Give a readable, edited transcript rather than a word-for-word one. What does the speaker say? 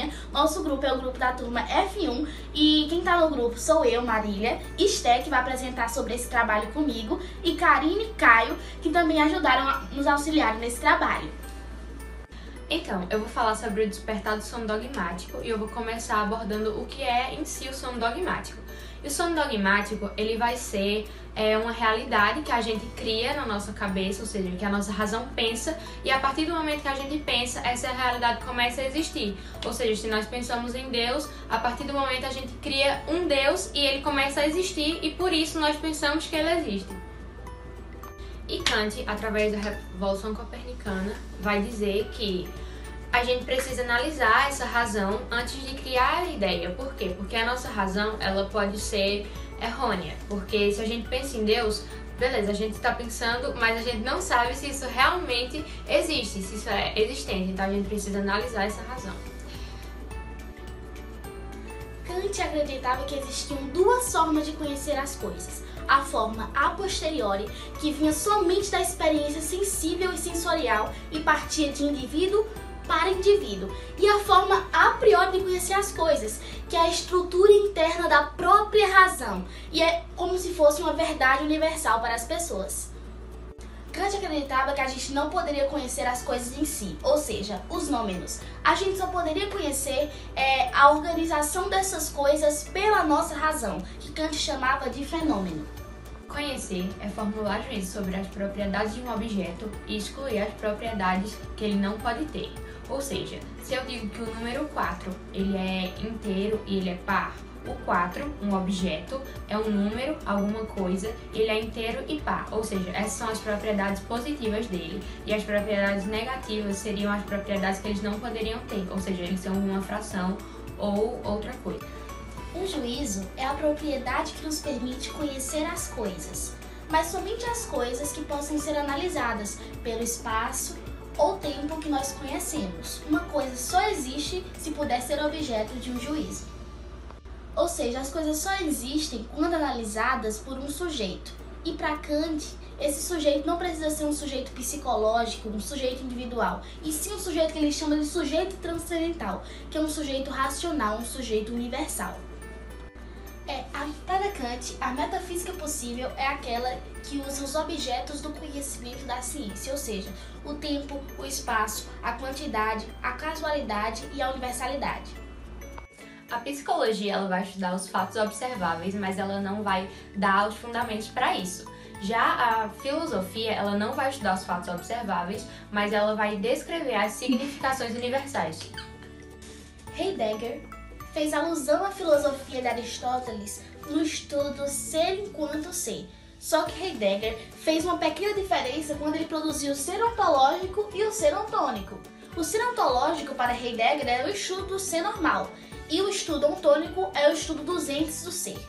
né? Nosso grupo é o grupo da turma F1 e quem tá no grupo sou eu, Marília, Esté, que vai apresentar sobre esse trabalho comigo, e Karine e Caio, que também ajudaram a nos auxiliar nesse trabalho. Então, eu vou falar sobre o despertar do sono dogmático e eu vou começar abordando o que é em si o sono dogmático. E o sono dogmático, ele vai ser uma realidade que a gente cria na nossa cabeça, ou seja, que a nossa razão pensa, e a partir do momento que a gente pensa, essa realidade começa a existir. Ou seja, se nós pensamos em Deus, a partir do momento a gente cria um Deus e ele começa a existir, e por isso nós pensamos que ele existe. E Kant, através da Revolução Copernicana, vai dizer que a gente precisa analisar essa razão antes de criar a ideia. Por quê? Porque a nossa razão, ela pode ser errônea. Porque se a gente pensa em Deus, beleza, a gente está pensando, mas a gente não sabe se isso realmente existe, se isso é existente. Então a gente precisa analisar essa razão. Kant acreditava que existiam duas formas de conhecer as coisas. A forma a posteriori, que vinha somente da experiência sensível e sensorial e partia de indivíduo para indivíduo, e a forma a priori de conhecer as coisas, que é a estrutura interna da própria razão, e é como se fosse uma verdade universal para as pessoas. Kant acreditava que a gente não poderia conhecer as coisas em si, ou seja, os números. A gente só poderia conhecer a organização dessas coisas pela nossa razão, que Kant chamava de fenômeno. Conhecer é formular juízo sobre as propriedades de um objeto e excluir as propriedades que ele não pode ter. Ou seja, se eu digo que o número 4 ele é inteiro e ele é par, o 4, um objeto, é um número, alguma coisa, ele é inteiro e par. Ou seja, essas são as propriedades positivas dele, e as propriedades negativas seriam as propriedades que eles não poderiam ter, ou seja, eles são uma fração ou outra coisa. Um juízo é a propriedade que nos permite conhecer as coisas, mas somente as coisas que possam ser analisadas pelo espaço ou tempo que nós conhecemos. Uma coisa só existe se puder ser objeto de um juízo. Ou seja, as coisas só existem quando analisadas por um sujeito. E para Kant, esse sujeito não precisa ser um sujeito psicológico, um sujeito individual, e sim um sujeito que ele chama de sujeito transcendental, que é um sujeito racional, um sujeito universal. Para Kant, a metafísica possível é aquela que usa os objetos do conhecimento da ciência, ou seja, o tempo, o espaço, a quantidade, a casualidade e a universalidade. A psicologia ela vai estudar os fatos observáveis, mas ela não vai dar os fundamentos para isso. Já a filosofia ela não vai estudar os fatos observáveis, mas ela vai descrever as significações universais. Heidegger fez alusão à filosofia de Aristóteles no estudo do ser enquanto ser. Só que Heidegger fez uma pequena diferença quando ele produziu o ser ontológico e o ser ontônico. O ser ontológico para Heidegger é o estudo do ser normal, e o estudo ontônico é o estudo dos entes do ser.